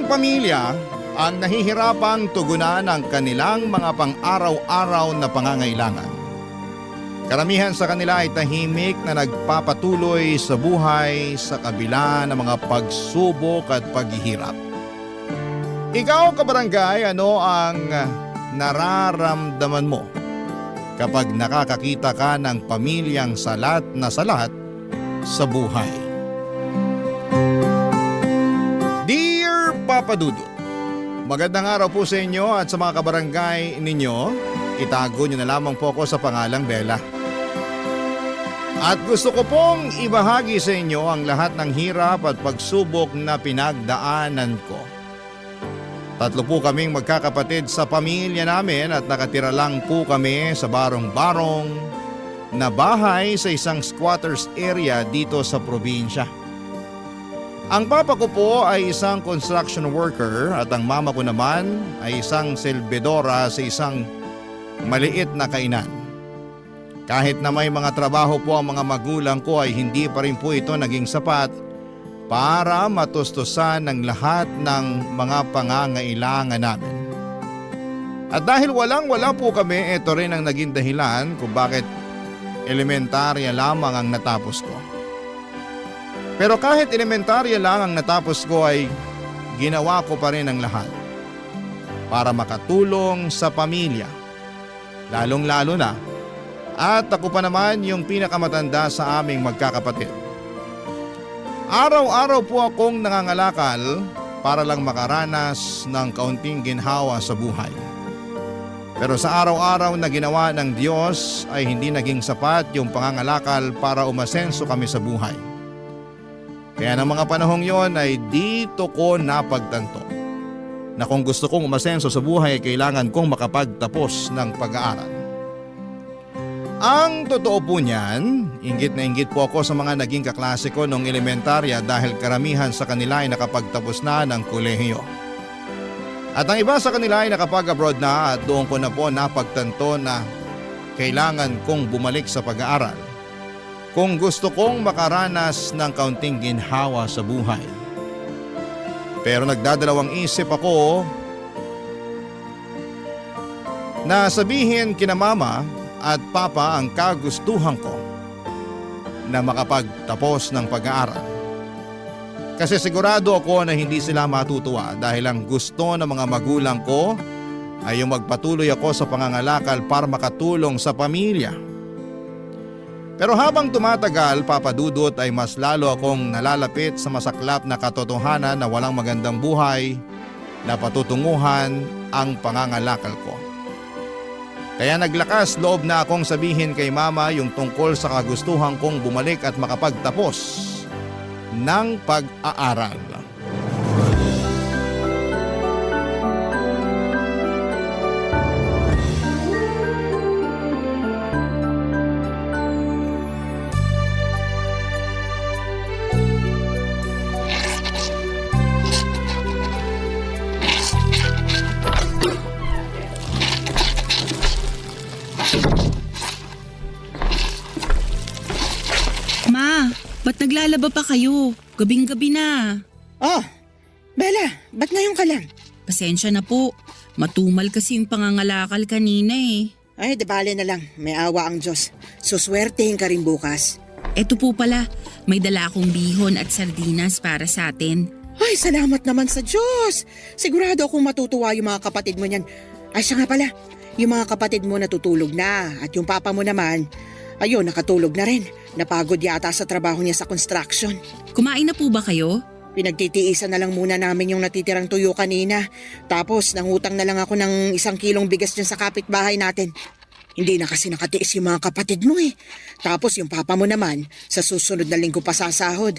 pamilya ang nahihirapang tugunan ang kanilang mga pang-araw-araw na pangangailangan. Karamihan sa kanila ay tahimik na nagpapatuloy sa buhay sa kabila ng mga pagsubok at paghihirap. Ikaw, kabarangay, ano ang nararamdaman mo kapag nakakakita ka ng pamilyang salat na salat sa buhay? Dear Papa Dudut, magandang araw po sa inyo at sa mga kabarangay ninyo. Itago niyo na lamang po ako sa pangalang Bella. At gusto ko pong ibahagi sa inyo ang lahat ng hirap at pagsubok na pinagdaanan ko. 3 po kaming magkakapatid sa pamilya namin at nakatira lang po kami sa barong-barong na bahay sa isang squatters area dito sa probinsya. Ang papa ko po ay isang construction worker at ang mama ko naman ay isang selbedora sa isang maliit na kainan. Kahit na may mga trabaho po ang mga magulang ko ay hindi pa rin po ito naging sapat para matustusan ng lahat ng mga pangangailangan namin. At dahil walang-wala po kami, ito rin ang naging dahilan kung bakit elementarya lamang ang natapos ko. Pero kahit elementarya lang ang natapos ko ay ginawa ko pa rin ang lahat para makatulong sa pamilya, lalong-lalo na at ako pa naman yung pinakamatanda sa aming magkakapatid. Araw-araw po akong nangangalakal para lang makaranas ng kaunting ginhawa sa buhay. Pero sa araw-araw na ginawa ng Diyos ay hindi naging sapat yung pangangalakal para umasenso kami sa buhay. Kaya ng mga panahong yon ay dito ko napagtanto na kung gusto kong umasenso sa buhay ay kailangan kong makapagtapos ng pag-aaral. Ang totoo po niyan, inggit na inggit po ako sa mga naging kaklase ko noong elementarya dahil karamihan sa kanila ay nakapagtapos na ng kolehiyo. At ang iba sa kanila ay nakapag-abroad na at doon ko na po napagtanto na kailangan kong bumalik sa pag-aaral kung gusto kong makaranas ng kaunting ginhawa sa buhay. Pero nagdadalawang isip ako na sabihin kina mama at papa ang kagustuhan ko na makapagtapos ng pag-aaral. Kasi sigurado ako na hindi sila matutuwa dahil ang gusto ng mga magulang ko ay yung magpatuloy ako sa pangangalakal para makatulong sa pamilya. Pero habang tumatagal, Papa Dudut, ay mas lalo akong nalalapit sa masaklap na katotohanan na walang magandang buhay na patutunguhan ang pangangalakal ko. Kaya naglakas loob na akong sabihin kay mama yung tungkol sa kagustuhan kong bumalik at makapagtapos ng pag-aaral. Ba't naglalaba pa kayo? Gabing-gabi na. Oh, Bella, ba't ngayon ka lang? Pasensya na po. Matumal kasi yung pangangalakal kanina eh. Ay, di bale na lang. May awa ang Diyos. Suswertehin ka rin bukas. Eto po pala, may dala akong bihon at sardinas para sa atin. Ay, salamat naman sa Diyos. Sigurado akong matutuwa yung mga kapatid mo niyan. Ay, siya nga pala. Yung mga kapatid mo natutulog na at yung papa mo naman, ayun, nakatulog na rin. Napagod yata sa trabaho niya sa construction. Kumain na po ba kayo? Pinagtitiisan na lang muna namin yung natitirang tuyo kanina. Tapos nangutang na lang ako ng 1 kilong bigas dyan sa kapitbahay natin. Hindi na kasi nakatiis yung mga kapatid mo eh. Tapos yung papa mo naman, sa susunod na linggo pa sasahod.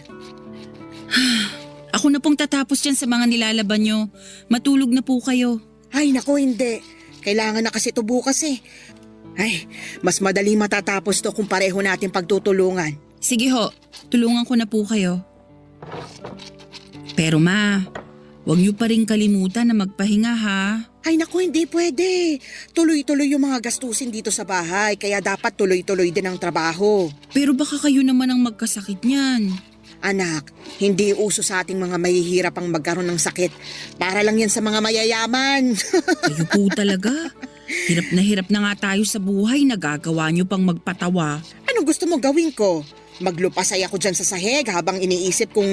Ako na pong tatapos dyan sa mga nilalaban nyo. Matulog na po kayo. Ay naku, hindi. Kailangan na kasi ito bukas eh. Ay, mas madali matatapos to kung pareho natin pagtutulungan. Sige ho, tulungan ko na po kayo. Pero ma, huwag niyo pa rin kalimutan na magpahinga ha. Ay naku, hindi pwede. Tuloy-tuloy yung mga gastusin dito sa bahay, kaya dapat tuloy-tuloy din ang trabaho. Pero baka kayo naman ang magkasakit niyan. Anak, hindi uso sa ating mga mahihirap ang magkaroon ng sakit. Para lang yan sa mga mayayaman. Kayo po talaga. Hirap na nga tayo sa buhay, nagagawa niyo pang magpatawa. Anong gusto mo gawin ko? Maglupasay ako dyan sa sahig habang iniisip kung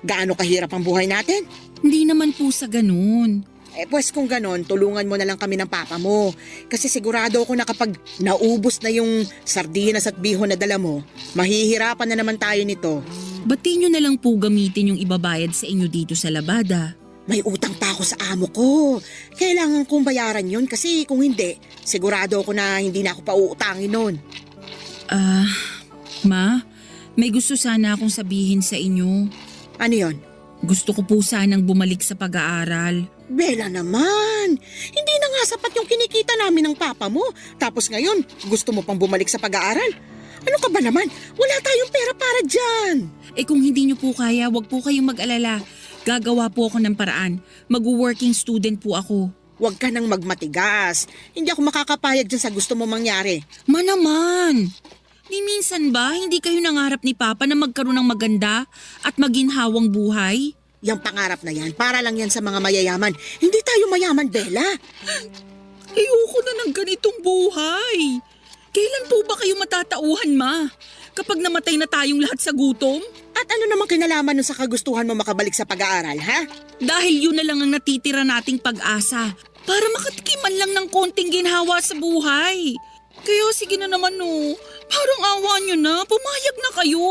gaano kahirap ang buhay natin? Hindi naman po sa ganun. Pues kung ganon, tulungan mo na lang kami ng papa mo. Kasi sigurado ako na kapag naubos na yung sardinas at bihon na dala mo, mahihirapan na naman tayo nito. Bati niyo na lang po gamitin yung ibabayad sa inyo dito sa labada. May utang pa ako sa amo ko. Kailangan kong bayaran yun kasi kung hindi, sigurado ako na hindi na ako pauutangin nun. Ma, may gusto sana akong sabihin sa inyo. Ano yon? Gusto ko po sanang bumalik sa pag-aaral. Bella naman, hindi na nga sapat yung kinikita namin ng papa mo. Tapos ngayon, gusto mo pang bumalik sa pag-aaral? Ano ka ba naman? Wala tayong pera para dyan. Kung hindi niyo po kaya, wag po kayong mag-alala. Gagawa po ako ng paraan. Mag-working student po ako. Huwag ka nang magmatigas. Hindi ako makakapayag dyan sa gusto mo mangyari. Ma naman! Ni minsan ba hindi kayo nangarap ni Papa na magkaroon ng maganda at maginhawang buhay? Yung pangarap na yan, para lang yan sa mga mayayaman. Hindi tayo mayaman, Bella. Ayoko na ng ganitong buhay. Kailan po ba kayo matatauhan, Ma? Kapag namatay na tayong lahat sa gutom? At ano namang kinalaman nun sa kagustuhan mo makabalik sa pag-aaral, ha? Dahil yun na lang ang natitira nating pag-asa para makatikiman lang ng konting ginhawa sa buhay. Kaya sige na naman no, parang awa nyo na, pumayag na kayo.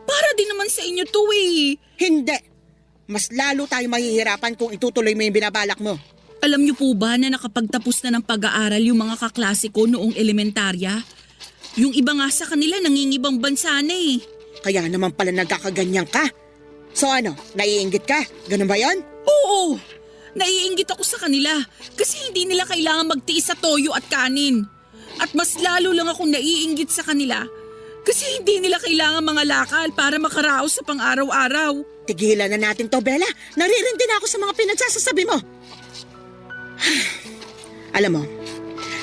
Para din naman sa inyo to eh. Hindi. Mas lalo tayo mahihirapan kung itutuloy mo yung binabalak mo. Alam niyo po ba na nakapagtapos na ng pag-aaral yung mga kaklase ko noong elementarya? Yung iba nga sa kanila nangingibang bansa na eh. Kaya naman pala nagkakaganyan ka. So ano, naiinggit ka? Ganun ba yon? Oo, naiinggit ako sa kanila kasi hindi nila kailangan magtiis sa toyo at kanin. At mas lalo lang akong naiinggit sa kanila kasi hindi nila kailangan mga lakal para makaraos sa pang-araw-araw. Tigilan na natin to, Bella. Naririndi na ako sa mga pinagsasasabi mo. Alam mo,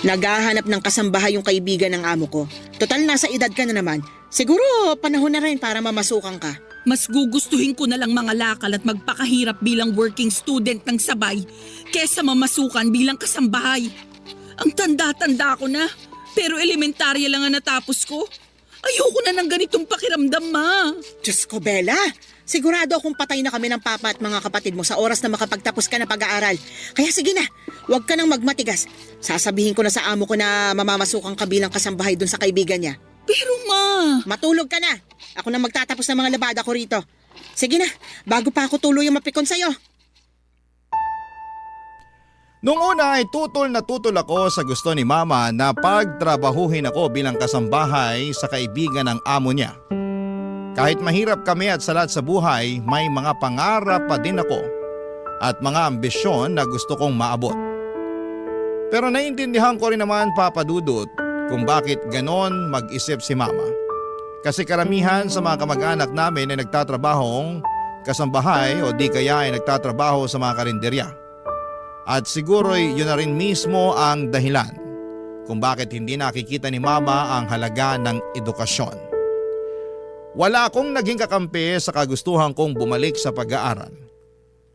naghahanap ng kasambahay yung kaibigan ng amo ko. Total, nasa edad ka na naman. Siguro, panahon na rin para mamasukan ka. Mas gugustuhin ko na lang mga lakal at magpakahirap bilang working student ng sabay kesa mamasukan bilang kasambahay. Ang tanda-tanda ko na, pero elementarya lang ang natapos ko. Ayoko na ng ganitong pakiramdam, Ma. Diyos ko, Bella. Sigurado akong patay na kami ng papa at mga kapatid mo sa oras na makapagtapos ka ng pag-aaral. Kaya sige na, huwag ka nang magmatigas. Sasabihin ko na sa amo ko na mamamasukan ka bilang kasambahay dun sa kaibigan niya. Pero Ma... Matulog ka na. Ako na magtatapos ng mga labada ko rito. Sige na, bago pa ako tuluyang mapikon sa'yo. Noong una ay tutol na tutol ako sa gusto ni Mama na pagtrabahuhin ako bilang kasambahay sa kaibigan ng amo niya. Kahit mahirap kami at salat sa buhay, may mga pangarap pa din ako at mga ambisyon na gusto kong maabot. Pero naiintindihan ko rin naman, Papa Dudut, kung bakit ganon mag-isip si Mama. Kasi karamihan sa mga kamag-anak namin ay nagtatrabahong kasambahay o di kaya ay nagtatrabaho sa mga karinderya. At siguro'y yun na rin mismo ang dahilan kung bakit hindi nakikita ni Mama ang halaga ng edukasyon. Wala akong naging kakampi sa kagustuhan kong bumalik sa pag-aaral.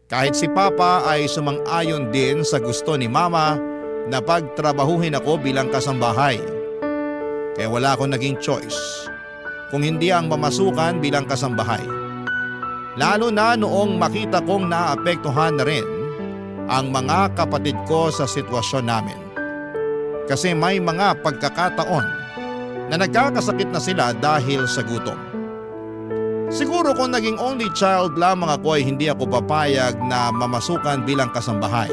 Kahit si Papa ay sumang-ayon din sa gusto ni Mama na pagtrabahuhin ako bilang kasambahay. Kaya wala akong naging choice kung hindi ang mamasukan bilang kasambahay. Lalo na noong makita kong naapektuhan na rin ang mga kapatid ko sa sitwasyon namin. Kasi may mga pagkakataon na nagkakasakit na sila dahil sa gutom. Siguro kung naging only child lamang ako ay hindi ako papayag na mamasukan bilang kasambahay.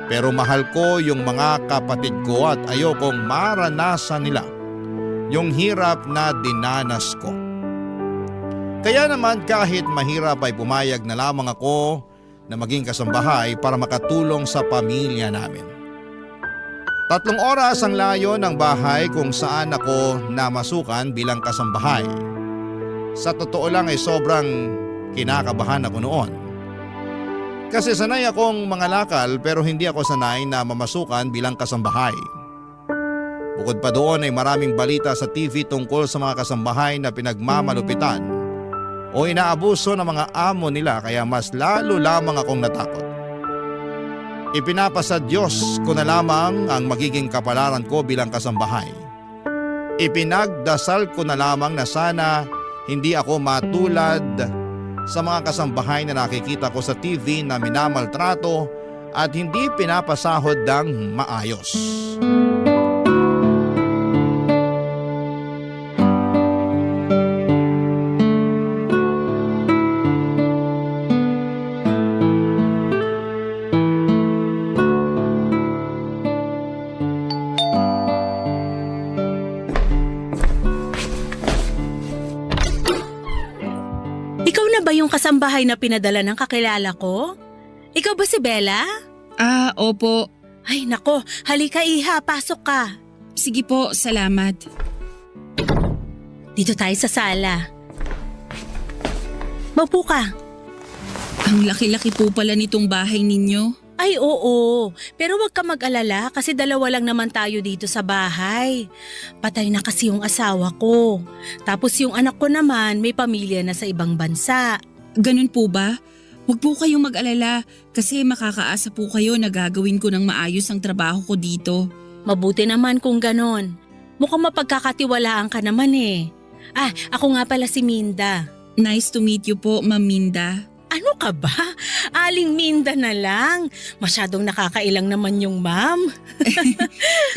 Pero mahal ko yung mga kapatid ko at ayokong maranasan nila yung hirap na dinanas ko. Kaya naman kahit mahirap ay pumayag na lamang ako na maging kasambahay para makatulong sa pamilya namin. 3 oras ang layo ng bahay kung saan ako namasukan bilang kasambahay. Sa totoo lang ay sobrang kinakabahan ako noon. Kasi sanay akong mangalakal pero hindi ako sanay na mamasukan bilang kasambahay. Bukod pa doon ay maraming balita sa TV tungkol sa mga kasambahay na pinagmamalupitan o inaabuso ng mga amo nila kaya mas lalo lamang akong natakot. Ipinapasa Diyos ko na lamang ang magiging kapalaran ko bilang kasambahay. Ipinagdasal ko na lamang na sana hindi ako matulad sa mga kasambahay na nakikita ko sa TV na minamaltrato at hindi pinapasahod ng maayos. Ikaw na ba yung kasambahay na pinadala ng kakilala ko? Ikaw ba si Bella? Opo. Ay nako, halika Iha, pasok ka. Sige po, salamat. Dito tayo sa sala. Maupo ka. Ang laki-laki po pala nitong bahay ninyo. Ay oo, pero wag ka mag-alala kasi dalawa lang naman tayo dito sa bahay. Patay na kasi yung asawa ko. Tapos yung anak ko naman may pamilya na sa ibang bansa. Ganun po ba? Huwag po kayong mag-alala kasi makakaasa po kayo na gagawin ko ng maayos ang trabaho ko dito. Mabuti naman kung ganon. Mukhang mapagkakatiwalaan ka naman eh. Ako nga pala si Minda. Nice to meet you po, Ma'am Minda. Ano ka ba? Aling Minda na lang. Masyadong nakakailang naman yung ma'am.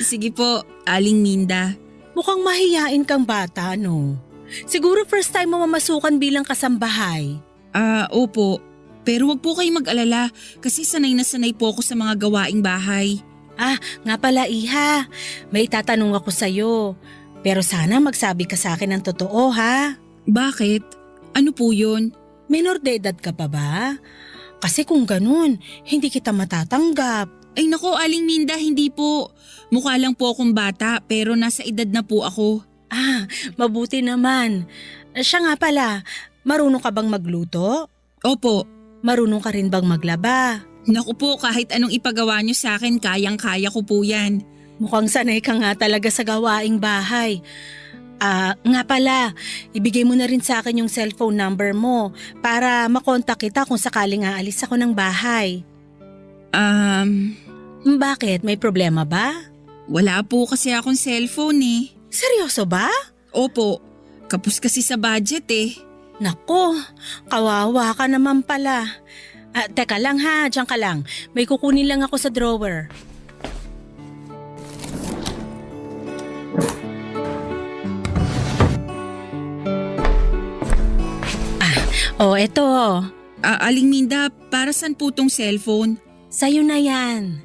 Sige po, Aling Minda. Mukhang mahiyain kang bata, no? Siguro first time mo mamasukan bilang kasambahay. Opo. Pero wag po kayong mag-alala kasi sanay na sanay po ako sa mga gawaing bahay. Nga pala Iha, may tatanong ako sa'yo. Pero sana magsabi ka sa akin ng totoo ha. Bakit? Ano po yun? Menor de edad ka pa ba? Kasi kung ganun, hindi kita matatanggap. Ay nako, Aling Minda, hindi po. Mukha lang po akong bata pero nasa edad na po ako. Mabuti naman. Siya nga pala, marunong ka bang magluto? Opo. Marunong ka rin bang maglaba? Naku po, kahit anong ipagawa niyo sa akin, kayang-kaya ko po yan. Mukhang sanay ka nga talaga sa gawaing bahay. Nga pala, ibigay mo na rin sa akin yung cellphone number mo para makontak kita kung sakaling aalis ako ng bahay. Bakit? May problema ba? Wala po kasi akong cellphone eh. Seryoso ba? Opo, kapos kasi sa budget eh. Nako, kawawa ka naman pala. Teka lang ha, diyan ka lang. May kukunin lang ako sa drawer. Eto. Aling Minda, para saan po tong cellphone? Sa'yo na yan.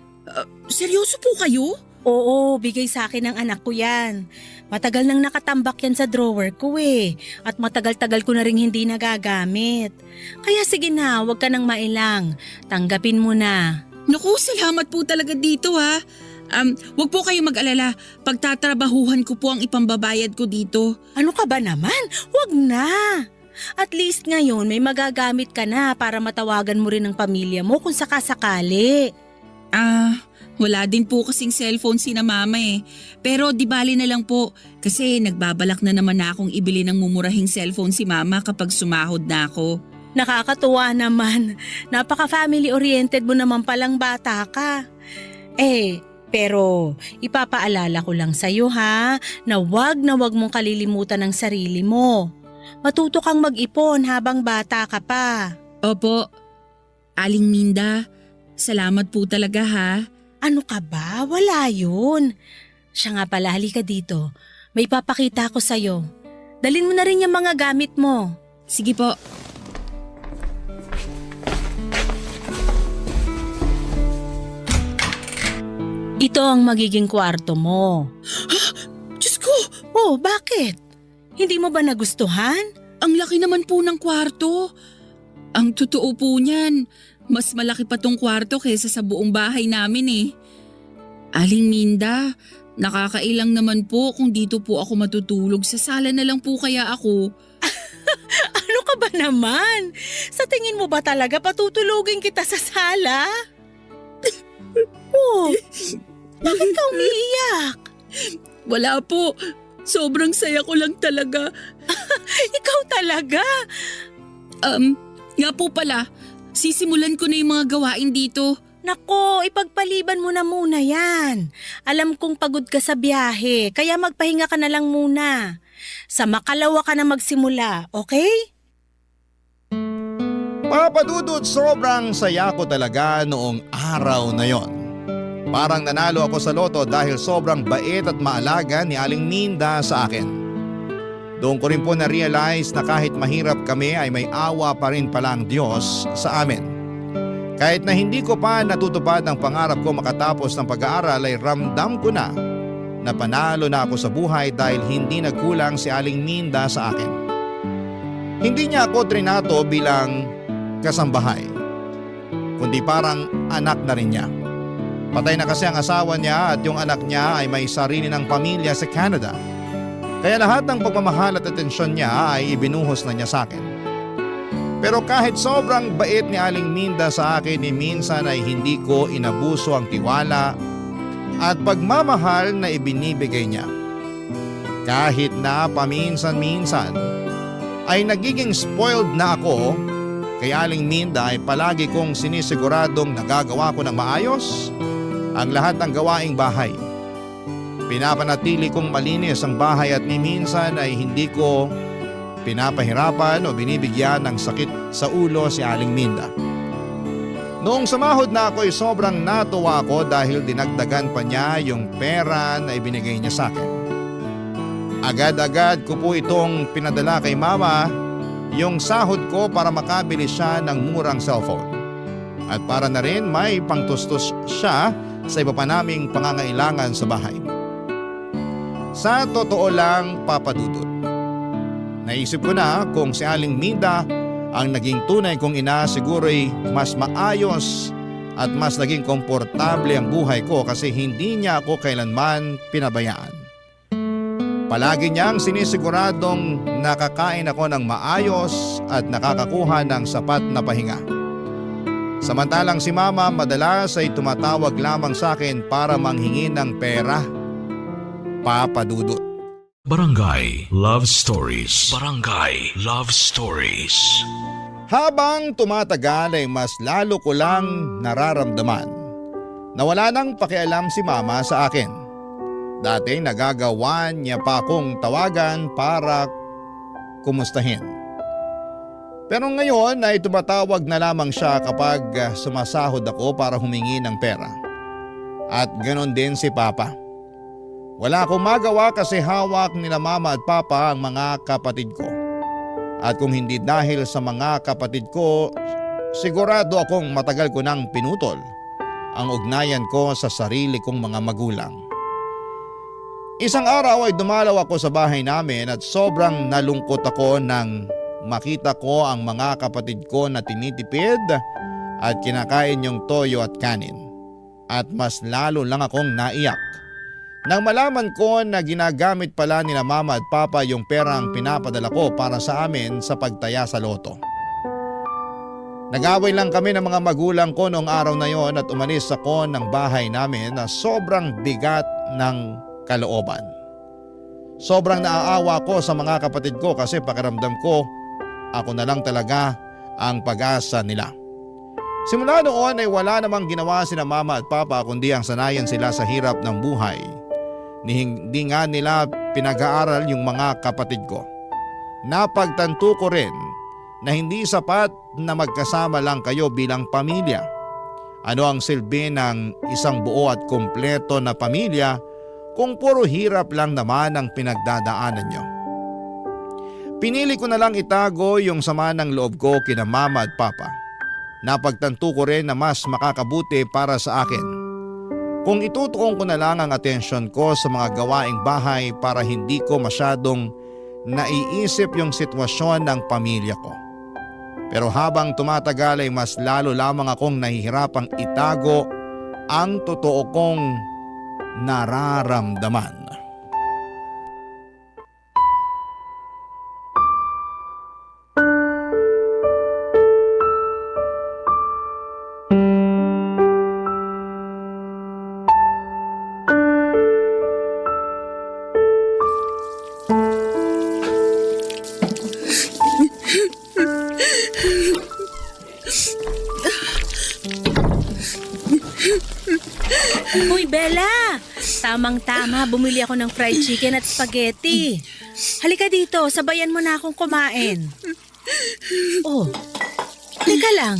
Seryoso po kayo? Oo, bigay sa akin ng anak ko yan. Matagal nang nakatambak yan sa drawer ko eh. At matagal-tagal ko na rin hindi nagagamit. Kaya sige na, huwag ka nang mailang. Tanggapin mo na. Naku, salamat po talaga dito ha. Wag po kayong mag-alala. Pagtatrabahuhan ko po ang ipambabayad ko dito. Ano ka ba naman? Huwag na. At least ngayon may magagamit ka na para matawagan mo rin ang pamilya mo kung sakasakali. Wala din po kasing cellphone si na mama eh. Pero di bali na lang po kasi nagbabalak na naman na akong ibili ng mumurahing cellphone si mama kapag sumahod na ako. Nakakatuwa naman. Napaka-family oriented mo naman palang bata ka. Pero ipapaalala ko lang sa'yo ha, na wag mong kalilimutan ang sarili mo. Matuto kang mag-ipon habang bata ka pa. Opo. Aling Minda, salamat po talaga ha. Ano ka ba? Wala yun. Siya nga pala, halika dito. May papakita ko sa'yo. Dalin mo na rin yung mga gamit mo. Sige po. Ito ang magiging kwarto mo. Diyos ko! Oh, bakit? Hindi mo ba nagustuhan? Ang laki naman po ng kwarto. Ang totoo po niyan, mas malaki pa tong kwarto kaysa sa buong bahay namin eh. Aling Minda, nakakailang naman po kung dito po ako matutulog. Sa sala na lang po kaya ako. Ano ka ba naman? Sa tingin mo ba talaga patutulugin kita sa sala? Oh, bakit ka umiiyak? Wala po. Sobrang saya ko lang talaga. Ikaw talaga. Nga po pala, sisimulan ko na yung mga gawain dito. Nako, ipagpaliban mo na muna yan. Alam kong pagod ka sa biyahe, kaya magpahinga ka na lang muna. Sa makalawa ka na magsimula, okay? Papa Dudut, sobrang saya ko talaga noong araw na yon. Parang nanalo ako sa loto dahil sobrang bait at maalaga ni Aling Minda sa akin. Doon ko rin po na-realize na kahit mahirap kami ay may awa pa rin pala ang Diyos sa amin. Kahit na hindi ko pa natutupad ang pangarap ko makatapos ng pag-aaral ay ramdam ko na panalo na ako sa buhay dahil hindi nagkulang si Aling Minda sa akin. Hindi niya ako trinato bilang kasambahay, kundi parang anak na rin niya. Patay na kasi ang asawa niya at yung anak niya ay may sarili ng pamilya sa Canada. Kaya lahat ng pagmamahal at atensyon niya ay ibinuhos na niya sa akin. Pero kahit sobrang bait ni Aling Minda sa akin, minsan ay hindi ko inabuso ang tiwala at pagmamahal na ibinibigay niya. Kahit na paminsan-minsan ay nagiging spoiled na ako, kay Aling Minda ay palagi kong sinisiguradong nagagawa ko ng maayos ang lahat ng gawaing bahay. Pinapanatili kong malinis ang bahay at minsan ay hindi ko pinapahirapan o binibigyan ng sakit sa ulo si Aling Minda. Noong sumahod na ako ay sobrang natuwa ako dahil dinagdagan pa niya yung pera na ibinigay niya sa akin. Agad-agad ko po itong pinadala kay mama yung sahod ko para makabili siya ng murang cellphone. At para na rin may pangtustos siya sa iba pa naming pangangailangan sa bahay. Sa totoo lang, Papa Dudut, naisip ko na kung si Aling Minda ang naging tunay kong ina, siguro'y mas maayos at mas naging komportable ang buhay ko kasi hindi niya ako kailanman pinabayaan. Palagi niyang sinisiguradong nakakain ako ng maayos at nakakakuha ng sapat na pahinga. Samantalang si Mama madalas ay tumatawag lamang sa akin para manghingi ng pera. Papa Dudut. Barangay Love Stories. Barangay Love Stories. Habang tumatagal ay mas lalo ko lang nararamdaman na wala nang pakialam si Mama sa akin. Dati nagagawan niya pa akong tawagan para kumustahin. Pero ngayon ay tumatawag na lamang siya kapag sumasahod ako para humingi ng pera. At ganon din si Papa. Wala akong magawa kasi hawak nila Mama at Papa ang mga kapatid ko. At kung hindi dahil sa mga kapatid ko, sigurado akong matagal ko nang pinutol ang ugnayan ko sa sarili kong mga magulang. Isang araw ay dumalaw ako sa bahay namin at sobrang nalungkot ako nang makita ko ang mga kapatid ko na tinitipid at kinakain yung toyo at kanin. At mas lalo lang akong naiyak nang malaman ko na ginagamit pala nila Mama at Papa yung perang pinapadala ko para sa amin sa pagtaya sa loto. Nag-away lang kami ng mga magulang ko noong araw na yon at umalis ako ng bahay namin na sobrang bigat ng kalooban. Sobrang naaawa ko sa mga kapatid ko kasi pakiramdam ko ako na lang talaga ang pag-asa nila. Simula noon ay wala namang ginawa sina Mama at Papa kundi ang sanayan sila sa hirap ng buhay. Hindi nga nila pinag-aaral yung mga kapatid ko. Napagtanto ko rin na hindi sapat na magkasama lang kayo bilang pamilya. Ano ang silbi ng isang buo at kumpleto na pamilya kung puro hirap lang naman ang pinagdadaanan nyo? Pinili ko na lang itago yung sama ng loob ko kina Mama at Papa. Napagtanto ko rin na mas makakabuti para sa akin kung itutuon ko na lang ang atensyon ko sa mga gawaing bahay para hindi ko masyadong naiisip yung sitwasyon ng pamilya ko. Pero habang tumatagal ay mas lalo lamang akong nahihirapang itago ang totoo kong nararamdaman. Uy, Bella! Tamang-tama, bumili ako ng fried chicken at spaghetti. Halika dito, sabayan mo na akong kumain. Oh, teka lang.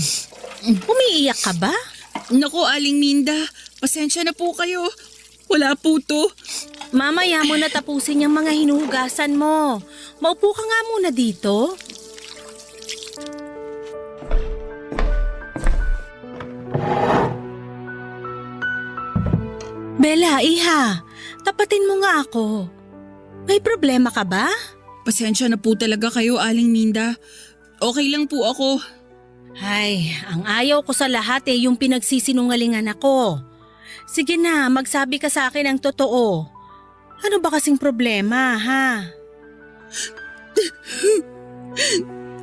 Umiiyak ka ba? Naku, Aling Minda, pasensya na po kayo. Wala po to. Mamaya mo na tapusin yung mga hinuhugasan mo. Maupo ka nga muna dito. Bella, iha, tapatin mo nga ako. May problema ka ba? Pasensya na po talaga kayo, Aling Minda. Okay lang po ako. Ay, ang ayaw ko sa lahat yung pinagsisinungalingan ako. Sige na, magsabi ka sa akin ang totoo. Ano ba kasing problema, ha?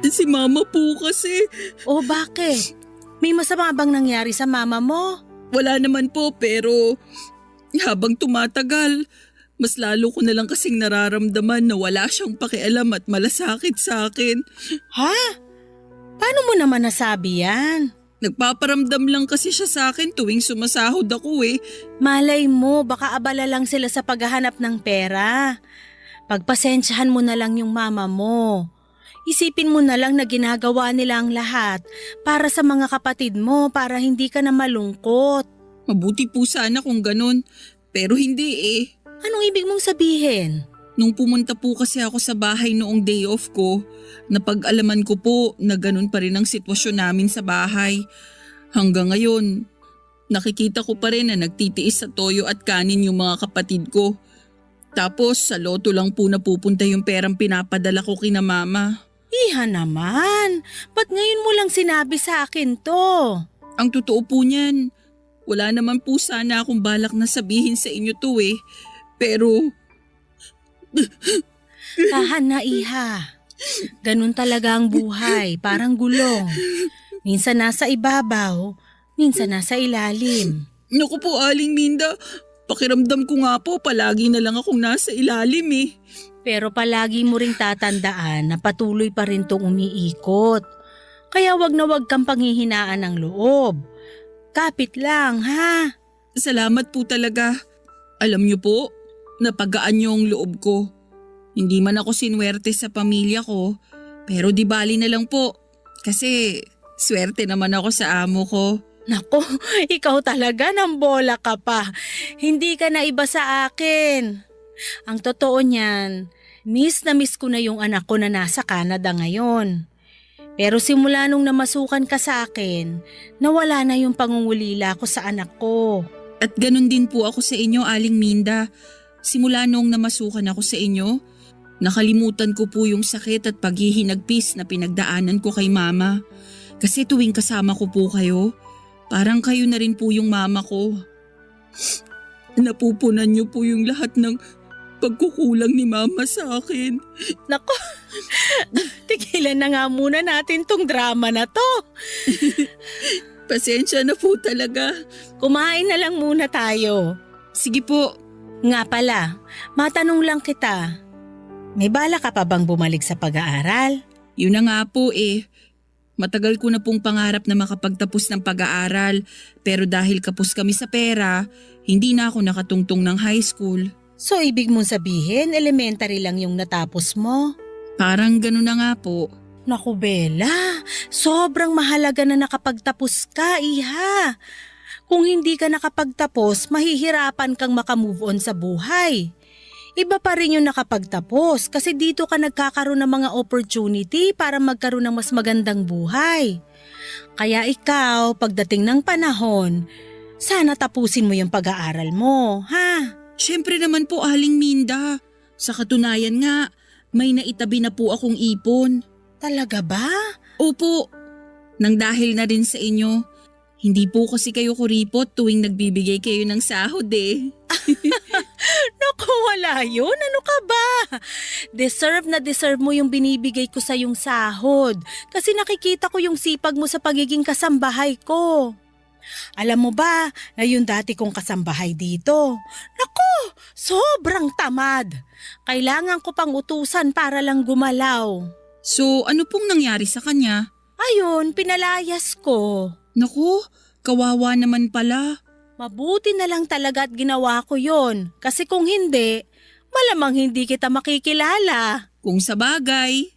Si Mama po kasi. O bakit? May masama bang nangyari sa mama mo? Wala naman po pero habang tumatagal, mas lalo ko na lang kasing nararamdaman na wala siyang pakialam at malasakit sa akin. Ha? Paano mo naman nasabi yan? Nagpaparamdam lang kasi siya sa akin tuwing sumasahod ako eh. Malay mo, baka abala lang sila sa paghahanap ng pera. Pagpasensyahan mo na lang yung mama mo. Isipin mo na lang na ginagawa nila ang lahat para sa mga kapatid mo para hindi ka na malungkot. Mabuti po sana kung ganun, pero hindi eh. Anong ibig mong sabihin? Nung pumunta po kasi ako sa bahay noong day off ko, napag-alaman ko po na ganun pa rin ang sitwasyon namin sa bahay. Hanggang ngayon, nakikita ko pa rin na nagtitiis sa toyo at kanin yung mga kapatid ko. Tapos sa loto lang po napupunta yung perang pinapadala ko kina mama. Iha naman, ba't ngayon mo lang sinabi sa akin to? Ang totoo po niyan, wala naman po sana akong balak na sabihin sa inyo to eh. Pero Tahan na, iha. Ganun talaga ang buhay, parang gulong. Minsan nasa ibabaw, minsan nasa ilalim. naku po Aling Minda, pakiramdam ko nga po palagi na lang akong nasa ilalim eh. Pero palagi mo ring tatandaan na patuloy pa rin tong umiikot. Kaya wag na wag kang panghihinaan ng loob. Kapit lang, ha? Salamat po talaga. Alam niyo po, napagaan niyo ang loob ko. Hindi man ako sinwerte sa pamilya ko, pero di bali na lang po. Kasi swerte naman ako sa amo ko. Nako, ikaw talaga ng bola ka pa. Hindi ka na iba sa akin. Ang totoo niyan, miss na miss ko na yung anak ko na nasa Canada ngayon. Pero simula nung namasukan ka sa akin, nawala na yung pangungulila ko sa anak ko. At ganun din po ako sa inyo, Aling Minda. Simula noong namasukan ako sa inyo, nakalimutan ko po yung sakit at paghihinagpis na pinagdaanan ko kay mama. Kasi tuwing kasama ko po kayo, parang kayo na rin po yung mama ko. Napupunan niyo po yung lahat ng pagkukulang ni mama sa akin. Nako, tigilan na nga muna natin tong drama na to. Pasensya na po talaga. Kumain na lang muna tayo. Sige po. Nga pala, matanong lang kita. May bala ka pa bang bumalik sa pag-aaral? Yun na nga po eh. Matagal ko na pong pangarap na makapagtapos ng pag-aaral, pero dahil kapos kami sa pera, hindi na ako nakatungtong ng high school. So ibig mong sabihin, elementary lang yung natapos mo? Parang gano'n na nga po. Naku Bella, sobrang mahalaga na nakapagtapos ka, iha. Kung hindi ka nakapagtapos, mahihirapan kang makamove on sa buhay. Iba pa rin yung nakapagtapos kasi dito ka nagkakaroon ng mga opportunity para magkaroon ng mas magandang buhay. Kaya ikaw, pagdating ng panahon, sana tapusin mo yung pag-aaral mo, ha? Siyempre naman po, Aling Minda. Sa katunayan nga, may naitabi na po akong ipon. Talaga ba? Opo, nang dahil na rin sa inyo. Hindi po kasi kayo kuripot tuwing nagbibigay kayo ng sahod eh. Naku, wala yun. Ano ka ba? Deserve na deserve mo yung binibigay ko sa yung sahod. Kasi nakikita ko yung sipag mo sa pagiging kasambahay ko. Alam mo ba na yung dati kong kasambahay dito? Naku, sobrang tamad. Kailangan ko pang utusan para lang gumalaw. So ano pong nangyari sa kanya? Ayun, pinalayas ko. Naku, kawawa naman pala. Mabuti na lang talaga at ginawa ko yon. Kasi kung hindi, malamang hindi kita makikilala. Kung sa bagay.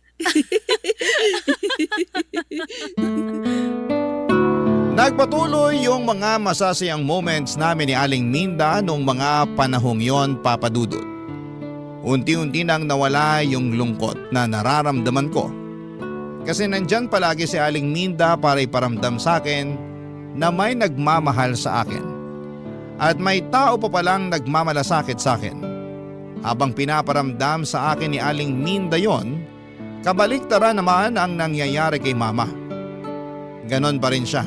Nagpatuloy yung mga masasayang moments namin ni Aling Minda noong mga panahong yon, Papa Dudut. Unti-unti nang nawala yung lungkot na nararamdaman ko. Kasi nandyan palagi si Aling Minda para iparamdam sa akin na may nagmamahal sa akin. At may tao pa palang nagmamalasakit sa akin. Habang pinaparamdam sa akin ni Aling Minda yon, kabaliktaran naman ang nangyayari kay Mama. Ganon pa rin siya.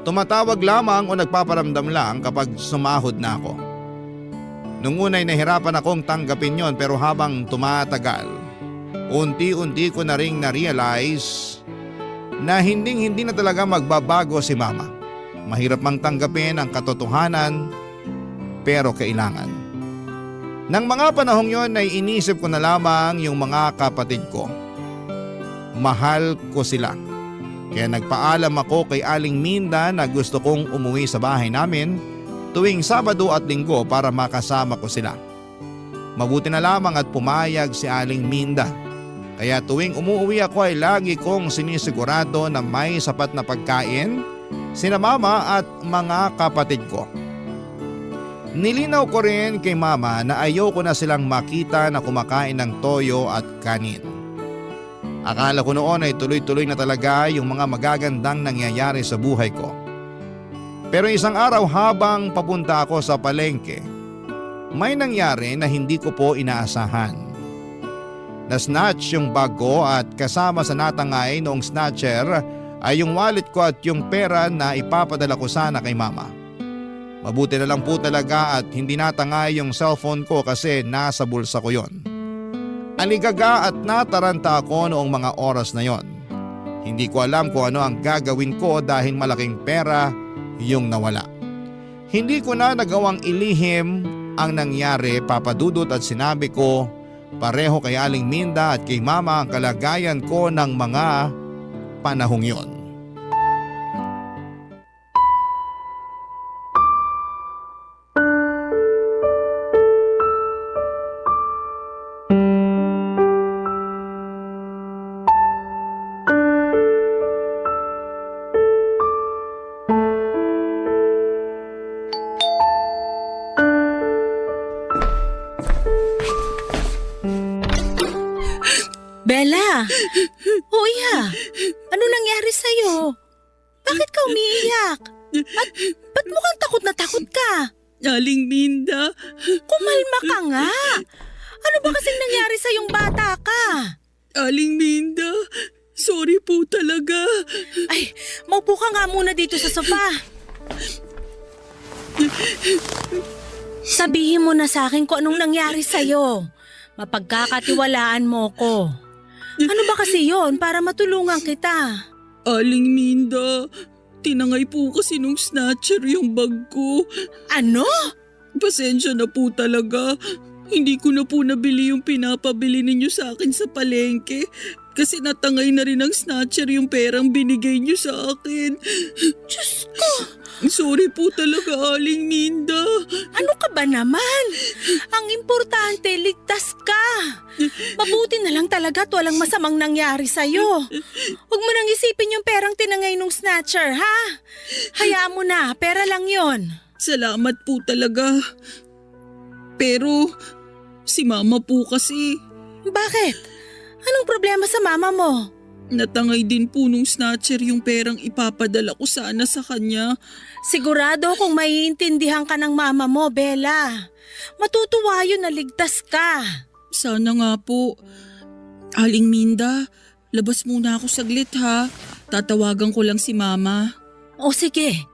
Tumatawag lamang o nagpaparamdam lang kapag sumahod na ako. Nung unay nahirapan akong tanggapin yon, pero habang tumatagal, unti-unti ko na ring na-realize na hindi na talaga magbabago si Mama. Mahirap mang tanggapin ang katotohanan, pero kailangan. Nang mga panahong yon ay inisip ko na lamang yung mga kapatid ko. Mahal ko sila. Kaya nagpaalam ako kay Aling Minda na gusto kong umuwi sa bahay namin tuwing Sabado at Linggo para makasama ko sila. Mabuti na lamang at pumayag si Aling Minda. Kaya tuwing umuwi ako ay lagi kong sinisigurado na may sapat na pagkain sina Mama at mga kapatid ko. Nilinaw ko rin kay Mama na ayoko na silang makita na kumakain ng toyo at kanin. Akala ko noon ay tuloy-tuloy na talaga yung mga magagandang nangyayari sa buhay ko. Pero isang araw habang papunta ako sa palengke, may nangyari na hindi ko po inaasahan. Na-snatch yung bag ko at kasama sa natangay noong snatcher ay yung wallet ko at yung pera na ipapadala ko sana kay Mama. Mabuti na lang po talaga at hindi natangay yung cellphone ko kasi nasa bulsa ko yon. Aligaga at nataranta ako noong mga oras na yon. Hindi ko alam kung ano ang gagawin ko dahil malaking pera yung nawala. Hindi ko na nagawang ilihim ang nangyari, Papa Dudut, at sinabi ko pareho kay Aling Minda at kay Mama ang kalagayan ko ng mga panahong yon. Bella! Kuya! Ano nangyari sa'yo? Bakit ka umiiyak? At ba't mukhang takot na takot ka? Aling Minda. Kumalma ka nga! Ano ba kasing nangyari sa yung bata ka? Aling Minda. Sorry po talaga. Ay, maupo ka nga muna dito sa sofa. Sabihin mo na sa akin kung anong nangyari sa'yo. Mapagkakatiwalaan mo ko. Ano ba kasi yon para matulungan kita? Aling Minda, tinangay po kasi nung snatcher yung bag ko. Ano? Pasensya na po talaga. Hindi ko na po nabili yung pinapabili ninyo sa akin sa palengke. Kasi natangay na rin ng snatcher yung perang binigay niyo sa akin. Diyos ko! Sorry po talaga, Aling Minda. Ano ka ba naman? Ang importante, ligtas ka. Mabuti na lang talaga at walang masamang nangyari sa'yo. Huwag mo nang isipin yung perang tinangay nung snatcher, ha? Hayaan mo na, pera lang yon. Salamat po talaga. Pero si Mama po kasi, Bakit? Anong problema sa mama mo? natangay din po nung snatcher yung perang ipapadala ko sana sa kanya. Sigurado kung maiintindihan ka ng mama mo, Bella. Matutuwa yun na ligtas ka. Sana nga po. Aling Minda, labas muna ako saglit ha. Tatawagan ko lang si Mama. O sige.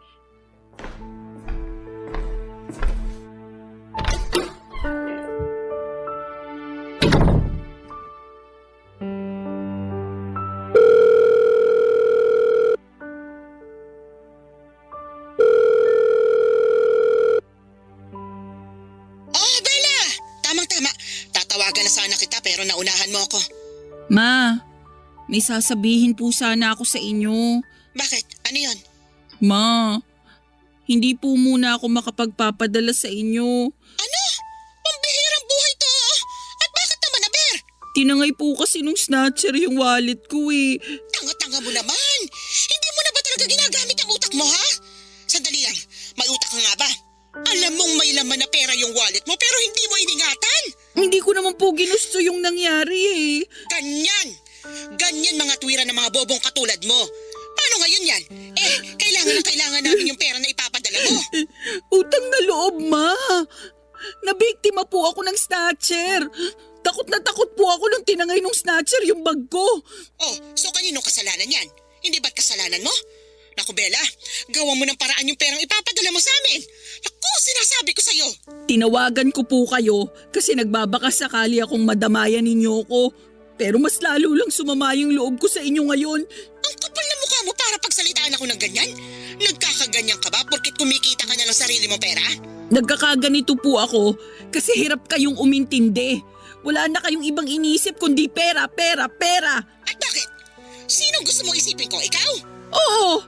Oh, Bella! Tamang-tama. Tatawagan na sana kita pero naunahan mo ako. Ma, may sasabihin po sana ako sa inyo. Bakit? Ano yon? Ma, Hindi po muna ako makapagpapadala sa inyo. Ano? Pambihirang buhay to. At bakit naman, Aber? Tinangay po kasi nung snatcher yung wallet ko eh. Tanga-tanga mo naman. Hindi mo na ba talaga ginagamit ang utak mo, ha? Sandali lang, may utak ka nga ba? Alam mong may laman na pera yung wallet mo pero hindi mo iningatan. Hindi ko naman po ginusto yung nangyari eh. Ganyan! Ganyan mga tuwira ng mga bobong katulad mo. Paano ngayon yan? Kailangan na kailangan namin yung pera na ipapadala mo. Utang na loob, ma. Nabiktima po ako ng snatcher. Takot na takot po ako nung tinangay nung snatcher yung bag ko. Oh, so kaninong kasalanan yan? Hindi ba't kasalanan mo? Naku Bella, gawa mo ng paraan yung perang ipapadala mo sa amin. Naku, sinasabi ko sa'yo. Tinawagan ko po kayo kasi nagbabaka sakali akong madamayan ninyo ko. Pero mas lalo lang sumama yung loob ko sa inyo ngayon. Ang kapal na mukha mo para pagsalitaan ako ng ganyan. Nagkakaganyan ka ba porkit kumikita ka na ng sarili mong pera? Nagkakaganito po ako kasi hirap kayong umintindi. Wala na kayong ibang inisip kundi pera, pera, pera. At bakit? Sinong gusto mong isipin ko? Ikaw? Oo,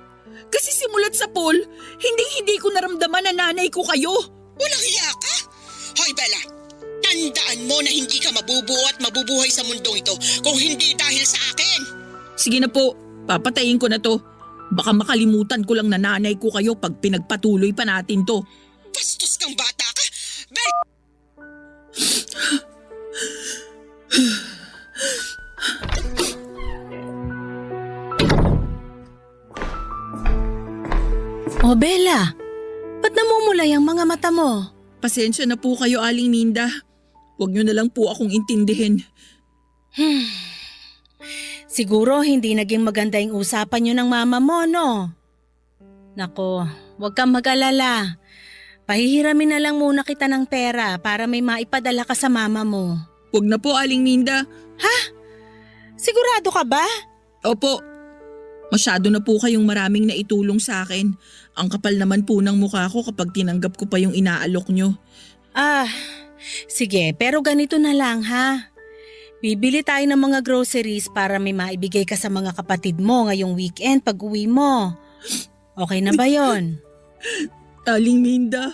kasi simulat sa poll, hindi ko naramdaman na nanay ko kayo. Walang hiya ka? Hoy Bella, tandaan mo na hindi ka mabubuo at mabubuhay sa mundong ito kung hindi dahil sa akin. Sige na po, papatayin ko na to. Baka makalimutan ko lang na nanay ko kayo pag pinagpatuloy pa natin to. Bastos kang bata ka. Bella! O Bella, ba't namumulay ang mga mata mo? Pasensya na po kayo, Aling Minda. Huwag niyo na lang po akong intindihin. Siguro hindi naging maganda yung usapan niyo ng mama mo, no? Nako, huwag kang mag-alala. Pahihiramin na lang muna kita ng pera para may maipadala ka sa mama mo. Huwag na po, Aling Minda. Sigurado ka ba? Opo, masyado na po kayong maraming naitulong sa akin. Ang kapal naman po ng mukha ko kapag tinanggap ko pa yung inaalok nyo. Sige, pero ganito na lang ha. Bibili tayo ng mga groceries para may maibigay ka sa mga kapatid mo ngayong weekend pag uwi mo. Okay na ba yon? Aling Minda,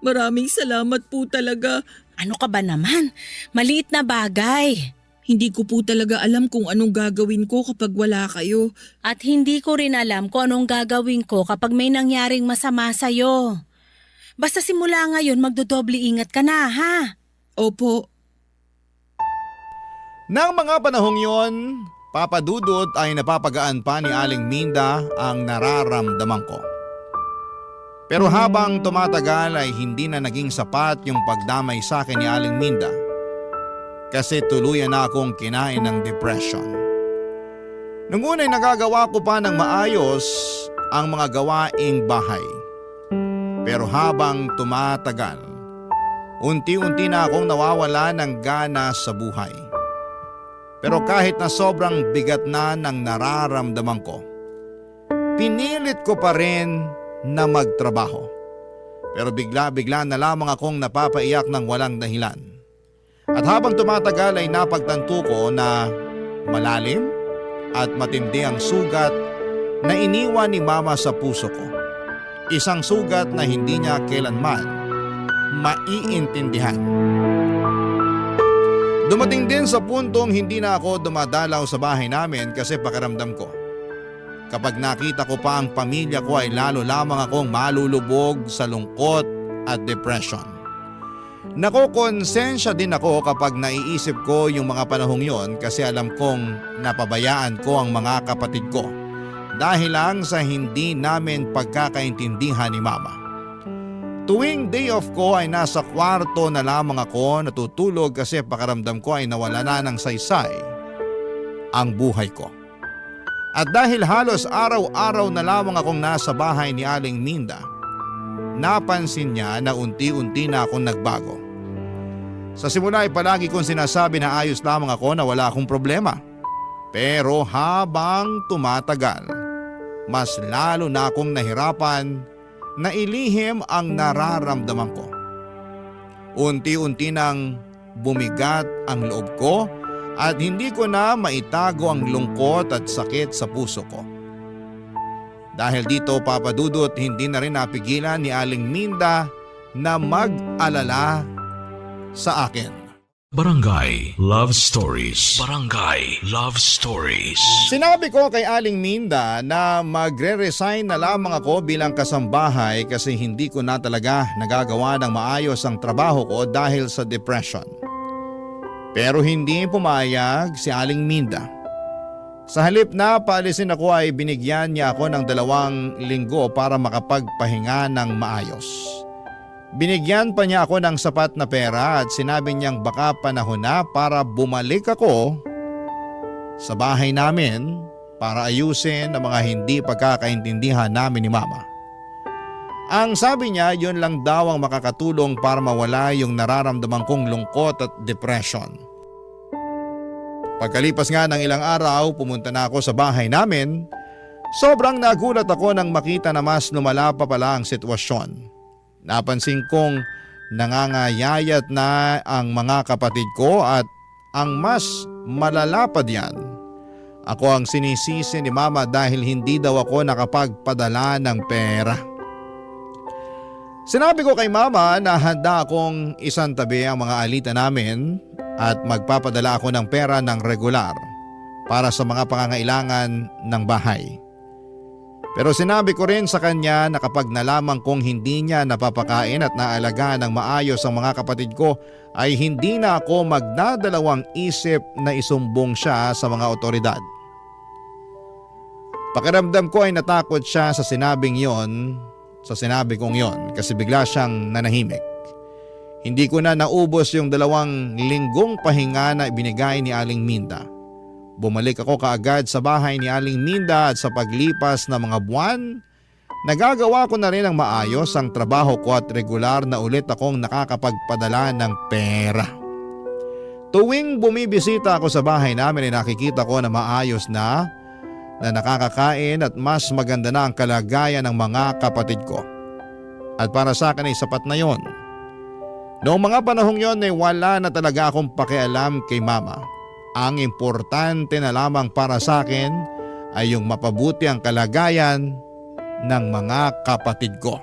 maraming salamat po talaga. Ano ka ba naman? Maliit na bagay. Hindi ko po talaga alam kung anong gagawin ko kapag wala kayo. At hindi ko rin alam kung anong gagawin ko kapag may nangyaring masama sa'yo. Basta simula ngayon magdodoble ingat ka na ha. Opo. Nang mga panahong yon, Papa Dudut ay napapagaan pa ni Aling Minda ang nararamdaman ko. Pero habang tumatagal ay hindi na naging sapat yung pagdamay sa akin ni Aling Minda. Kasi tuluyan na akong kinain ng depression. Nung una'y nagagawa ko pa ng maayos ang mga gawaing bahay. Pero habang tumatagal, unti-unti na akong nawawala ng gana sa buhay. Pero kahit na sobrang bigat na ng nararamdaman ko, pinilit ko pa rin na magtrabaho. Pero bigla-bigla na lamang akong napapaiyak ng walang dahilan. At habang tumatagal ay napagtanto ko na malalim at matindi ang sugat na iniwan ni Mama sa puso ko. Isang sugat na hindi niya kailanman maiintindihan. Dumating din sa puntong hindi na ako dumadalaw sa bahay namin kasi pakiramdam ko. Kapag nakita ko pa ang pamilya ko ay lalo lamang akong malulubog sa lungkot at depression. Nakokonsensya din ako kapag naiisip ko yung mga panahong yon kasi alam kong napabayaan ko ang mga kapatid ko dahil lang sa hindi namin pagkakaintindihan ni Mama. Tuwing day off ko ay nasa kwarto na lamang ako natutulog kasi pakiramdam ko ay nawala na ng saysay ang buhay ko. At dahil halos araw-araw na lamang akong nasa bahay ni Aling Minda, napansin niya na unti-unti na akong nagbago. Sa simula ay palagi kong sinasabi na ayos lamang ako na wala akong problema. Pero habang tumatagal, mas lalo na akong nahirapan na ilihim ang nararamdaman ko. Unti-unti nang bumigat ang loob ko at hindi ko na maitago ang lungkot at sakit sa puso ko. Dahil dito Papa Dudut, hindi na rin napigilan ni Aling Minda na mag-alala sa akin. Barangay Love Stories. Barangay Love Stories. Sinabi ko kay Aling Minda na magre-resign na lamang ako bilang kasambahay kasi hindi ko na talaga nagagawa ng maayos ang trabaho ko dahil sa depression. Pero hindi pumayag si Aling Minda. Sa halip na paalisin ako ay binigyan niya ako ng 2 linggo para makapagpahinga ng maayos. Binigyan pa niya ako ng sapat na pera at sinabi niyang baka panahon na para bumalik ako sa bahay namin para ayusin ang mga hindi pagkakaintindihan namin ni Mama. Ang sabi niya, yun lang daw ang makakatulong para mawala yung nararamdaman kong lungkot at depression. Pagkalipas nga ng ilang araw, pumunta na ako sa bahay namin. Sobrang nagulat ako nang makita na mas lumala pa pala ang sitwasyon. Napansin kong nangangayayat na ang mga kapatid ko at ang mas malala pa diyan. Ako ang sinisisi ni Mama dahil hindi daw ako nakapagpadala ng pera. Sinabi ko kay Mama na handa akong isantabi ang mga alita namin at magpapadala ako ng pera ng regular para sa mga pangangailangan ng bahay. Pero sinabi ko rin sa kanya na kapag nalaman kong hindi niya napapakain at naalagaan ng maayos ang mga kapatid ko ay hindi na ako magdadalawang isip na isumbong siya sa mga otoridad. Pakiramdam ko ay natakot siya sa sinabi kong yon kasi bigla siyang nanahimik. Hindi ko na naubos yung 2 linggong pahinga na ibinigay ni Aling Minda. Bumalik ako kaagad sa bahay ni Aling Minda at sa paglipas ng mga buwan, nagagawa ko na rin ang maayos ang trabaho ko at regular na ulit akong nakakapagpadala ng pera. Tuwing bumibisita ako sa bahay namin ay nakikita ko na maayos na nakakakain at mas maganda na ang kalagayan ng mga kapatid ko. At para sa akin ay sapat na yon. Noong mga panahong yon ay wala na talaga akong pakialam kay Mama. Ang importante na lamang para sa akin ay yung mapabuti ang kalagayan ng mga kapatid ko.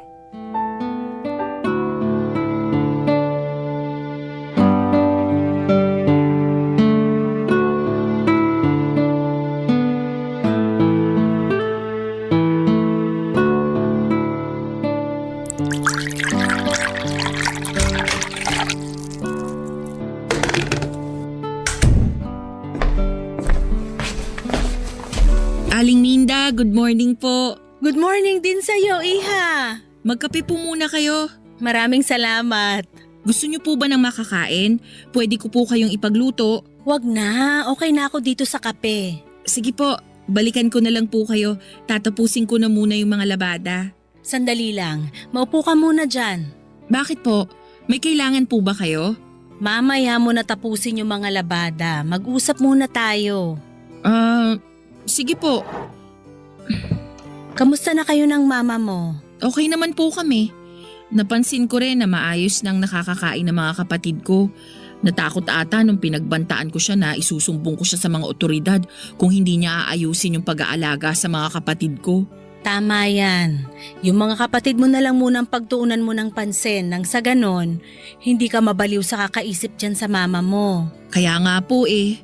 Aling Minda, good morning po. Good morning din sa'yo, Iha. Magkape po muna kayo. Maraming salamat. Gusto niyo po ba ng makakain? Pwede ko po kayong ipagluto. Wag na, okay na ako dito sa kape. Sige po, balikan ko na lang po kayo. Tatapusin ko na muna yung mga labada. Sandali lang, maupo ka muna dyan. Bakit po? May kailangan po ba kayo? Mamaya mo na tapusin yung mga labada. Mag-usap muna tayo. Sige po. Kamusta na kayo ng mama mo? Okay naman po kami. Napansin ko rin na maayos nang nakakakain ng mga kapatid ko. Natakot ata nung pinagbantaan ko siya na isusumbong ko siya sa mga otoridad kung hindi niya aayusin yung pag-aalaga sa mga kapatid ko. Tama yan. Yung mga kapatid mo na lang munang pagtuunan mo ng pansin nang sa ganon, hindi ka mabaliw sa kakaisip dyan sa mama mo. Kaya nga po eh.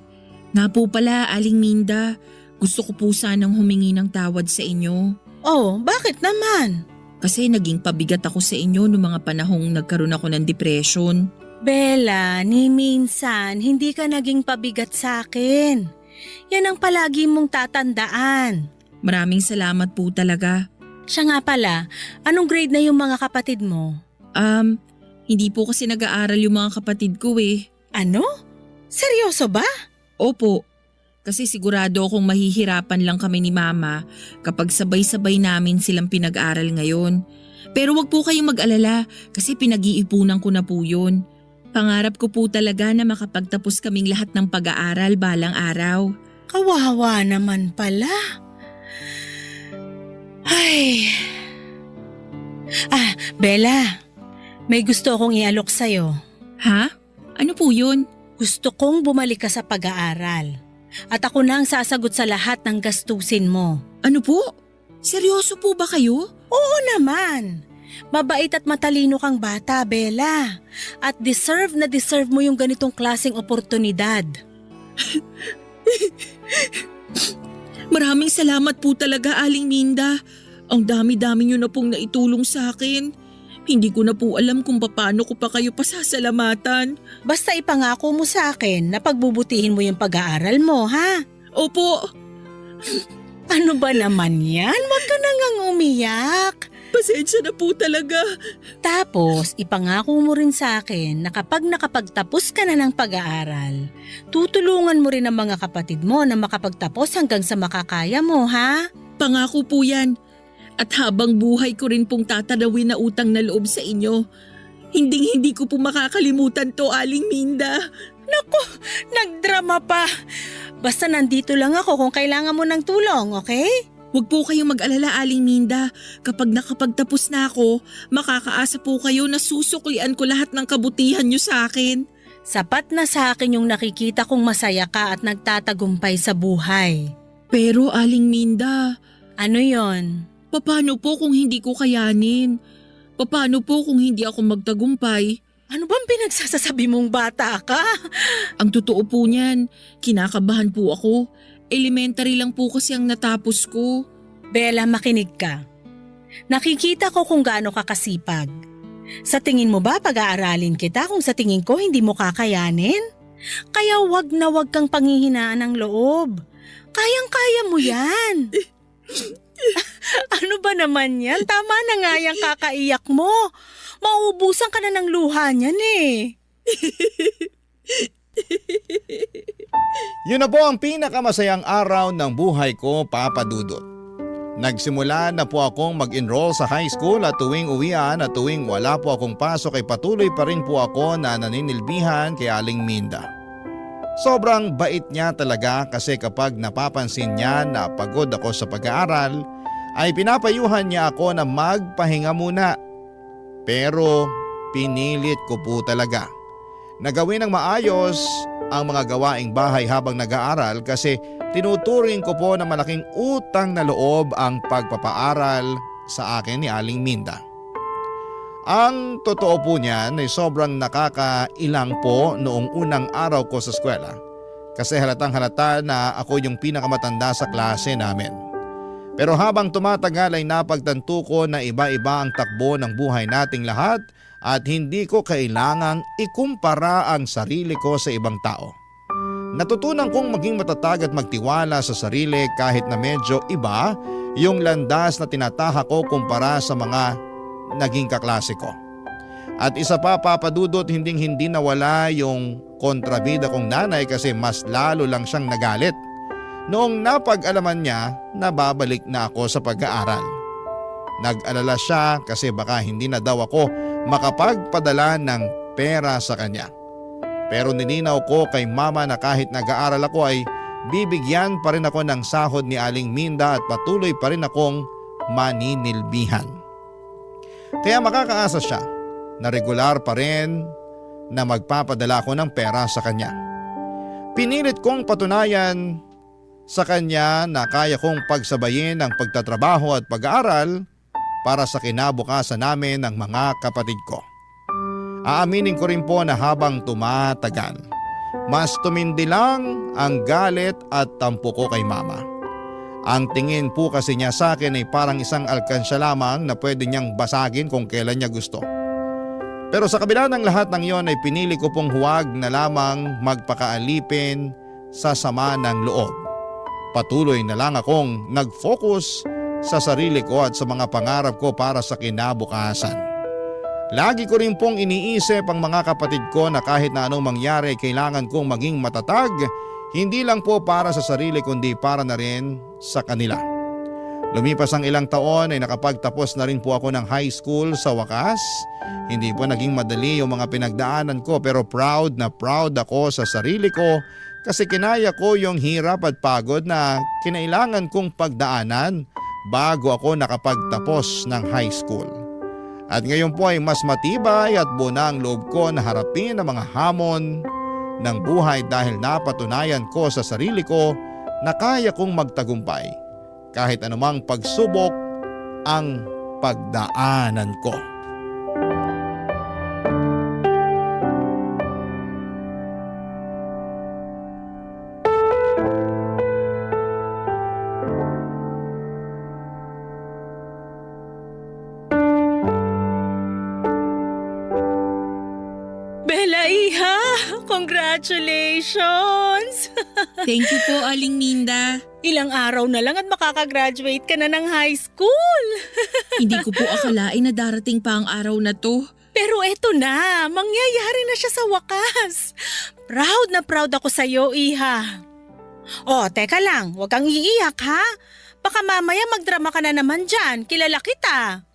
Nga po pala, Aling Minda, gusto ko po sanang humingi ng tawad sa inyo. Oh, bakit naman? Kasi naging pabigat ako sa inyo noong mga panahong nagkaroon ako ng depression. Bella, ni minsan hindi ka naging pabigat sa akin. Yan ang palagi mong tatandaan. Maraming salamat po talaga. Siya nga pala, anong grade na yung mga kapatid mo? Hindi po kasi nag-aaral yung mga kapatid ko eh. Ano? Seryoso ba? Opo. Kasi sigurado akong mahihirapan lang kami ni Mama kapag sabay-sabay namin silang pinag-aral ngayon. Pero wag po kayong mag-alala kasi pinag-iipunan ko na po yun. Pangarap ko po talaga na makapagtapos kaming lahat ng pag-aaral balang araw. Kawawa naman pala. Ay. Bella, may gusto akong ialok sa'yo. Ha? Ano po yun? Gusto kong bumalik ka sa pag-aaral. At ako na ang sasagot sa lahat ng gastusin mo. Ano po? Seryoso po ba kayo? Oo naman. Mabait at matalino kang bata, Bella. At deserve na deserve mo yung ganitong klaseng oportunidad. Maraming salamat po talaga, Aling Minda. Ang dami-dami niyo na pong naitulong sa akin. Hindi ko na po alam kung paano ko pa kayo pasasalamatan. Basta ipangako mo sa akin na pagbubutihin mo yung pag-aaral mo, ha? Opo, Ano ba naman yan? Huwag ka nang umiyak. pasensya na po talaga. Tapos, ipangako mo rin sa akin na kapag nakapagtapos ka na ng pag-aaral, tutulungan mo rin ang mga kapatid mo na makapagtapos hanggang sa makakaya mo, ha? Pangako po yan. At habang buhay ko rin pong tatanawin na utang na loob sa inyo. Hindi ko po makakalimutan to, Aling Minda. Nagdrama pa. Basta nandito lang ako kung kailangan mo ng tulong, okay? Huwag po kayong mag-alala, Aling Minda. Kapag nakapagtapos na ako, makakaasa po kayo na susuklian ko lahat ng kabutihan nyo sa akin. Sapat na sa akin yung nakikita kong masaya ka at nagtatagumpay sa buhay. Pero, Aling Minda, Ano yon? paano po kung hindi ko kayanin? Paano po kung hindi ako magtagumpay? Ano bang pinagsasabi mong bata ka? Ang totoo po niyan, kinakabahan po ako. Elementary lang po kasi ang natapos ko. Bella, makinig ka. Nakikita ko kung gaano ka kasipag. Sa tingin mo ba pag-aaralin kita kung sa tingin ko hindi mo kakayanin? Kaya wag na wag kang panghihinaan ng loob. Kayang-kaya mo yan. Ano ba naman yan? Tama na nga yung kakaiyak mo. Mauubusan ka na ng luha niyan eh. Yun na po ang pinakamasayang araw ng buhay ko, Papa Dudut. Nagsimula na po akong mag-enroll sa high school at tuwing uwian at tuwing wala po akong pasok ay patuloy pa rin po ako na naninilbihan kay Aling Minda. Sobrang bait niya talaga kasi kapag napapansin niya na pagod ako sa pag-aaral ay pinapayuhan niya ako na magpahinga muna. Pero pinilit ko po talaga na gawin ng maayos ang mga gawaing bahay habang nag-aaral kasi tinuturing ko po na malaking utang na loob ang pagpapaaral sa akin ni Aling Minda. Ang totoo po niyan ay sobrang nakakailang po noong unang araw ko sa eskwela kasi halatang halata na ako yung pinakamatanda sa klase namin. Pero habang tumatagal ay napagtanto ko na iba-iba ang takbo ng buhay nating lahat at hindi ko kailangang ikumpara ang sarili ko sa ibang tao. Natutunan kong maging matatag at magtiwala sa sarili kahit na medyo iba yung landas na tinataha ko kumpara sa mga naging kaklase ko. At isa pa, Papa Dudut, hindi nawala yung kontrabida kong nanay kasi mas lalo lang siyang nagalit noong napag-alaman niya na babalik na ako sa pag-aaral. Nag-alala siya kasi baka hindi na daw ako makapagpadala ng pera sa kanya. Pero nilinaw ko kay mama na kahit nag-aaral ako ay bibigyan pa rin ako ng sahod ni Aling Minda at patuloy pa rin akong maninilbihan. Kaya makakaasa siya na regular pa rin na magpapadala ko ng pera sa kanya. Pinilit kong patunayan sa kanya na kaya kong pagsabayin ang pagtatrabaho at pag-aaral para sa kinabukasan namin ng mga kapatid ko. Aaminin ko rin po na habang tumatagal, mas tumindi lang ang galit at tampo ko kay mama. Ang tingin po kasi niya sa akin ay parang isang alkansya lamang na pwede niyang basagin kung kailan niya gusto. Pero sa kabila ng lahat ng iyon ay pinili ko pong huwag na lamang magpakaalipin sa sama ng loob. Patuloy na lang akong nag-focus sa sarili ko at sa mga pangarap ko para sa kinabukasan. Lagi ko rin pong iniisip ang mga kapatid ko na kahit na anong mangyari kailangan kong maging matatag, hindi lang po para sa sarili kundi para na rin sa kanila. Lumipas ang ilang taon ay nakapagtapos na rin po ako ng high school sa wakas. Hindi po naging madali yung mga pinagdaanan ko pero proud na proud ako sa sarili ko kasi kinaya ko yung hirap at pagod na kinailangan kong pagdaanan bago ako nakapagtapos ng high school. At ngayon po ay mas matibay at buo na ang loob ko na harapin ang mga hamon ng buhay dahil napatunayan ko sa sarili ko na kaya kong magtagumpay kahit anumang pagsubok ang pagdaanan ko. Bella, iha! Congratulations! Thank you po, Aling Minda. Ilang araw na lang at makakagraduate ka na ng high school. Hindi ko po akalain na darating pa ang araw na to. Pero eto na, mangyayari na siya sa wakas. Proud na proud ako sa'yo, iha. Oh, teka lang, huwag kang iiyak ha. Baka mamaya magdrama ka na naman dyan, kilala kita.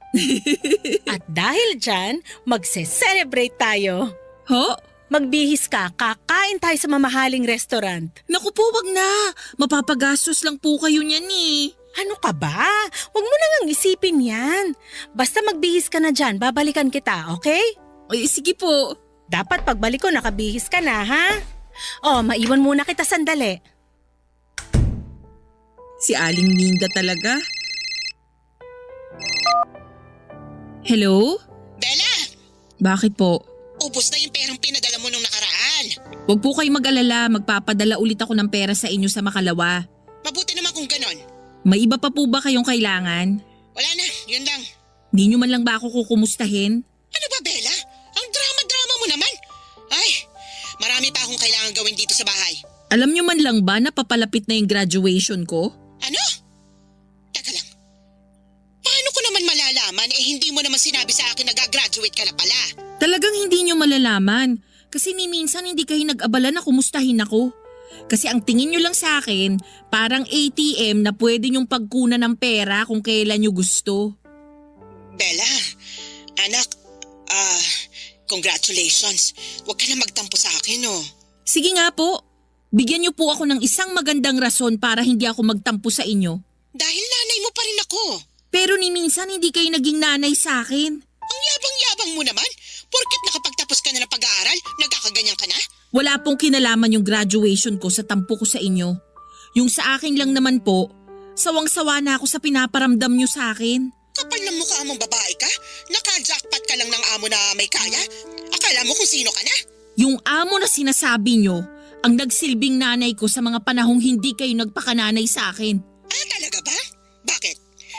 At dahil dyan, magse-celebrate tayo. Ho? Magbihis ka, kakain tayo sa mamahaling restaurant. Naku po, wag na. Mapapagastos lang po kayo niyan eh. Ano ka ba? Huwag mo na ngang isipin yan. Basta magbihis ka na dyan, babalikan kita, okay? Ay, sige po. Dapat pagbalik ko nakabihis ka na, ha? Oh, maiwan muna kita sandali. Si Aling Minda talaga. Hello? Bella, Bakit po? ubos na yung perang pinadala mo nung nakaraan. Huwag po kayo mag-alala, magpapadala ulit ako ng pera sa inyo sa makalawa. Mabuti naman kung ganon. May iba pa po ba kayong kailangan? Wala na, yun lang. Di nyo man lang ba ako kukumustahin? Ano ba, Bella? Ang drama-drama mo naman. Ay, marami pa akong kailangan gawin dito sa bahay. Alam nyo man lang ba na papalapit na yung graduation ko? Ano? Teka lang. Paano ko naman malalaman hindi mo naman sinabi sa akin na gagraduate ka na pala? Talagang hindi nyo malalaman. Kasi ni minsan hindi kayo nag-abala na kumustahin ako. Kasi ang tingin nyo lang sa akin, parang ATM na pwede nyong pagkunan ng pera kung kailan nyo gusto. Bella, anak, congratulations. Huwag ka na magtampo sa akin, oh. Sige nga po, bigyan nyo po ako ng isang magandang rason para hindi ako magtampo sa inyo. Dahil nanay mo pa rin ako. Pero ni minsan hindi kayo naging nanay sa akin. Ang yabang-yabang mo naman. Porket nakapagtapos ka na ng pag-aaral, nagkakaganyan ka na? Wala pong kinalaman yung graduation ko sa tampo ko sa inyo. Yung sa akin lang naman po, sawang-sawa na ako sa pinaparamdam nyo sa akin. Kapal ng mukha mong babae ka? Naka-jackpot ka lang ng amo na may kaya? Akala mo kung sino ka na? Yung amo na sinasabi nyo, ang nagsilbing nanay ko sa mga panahong hindi kayo nagpakananay sa akin. Ah, talaga ba? Bakit?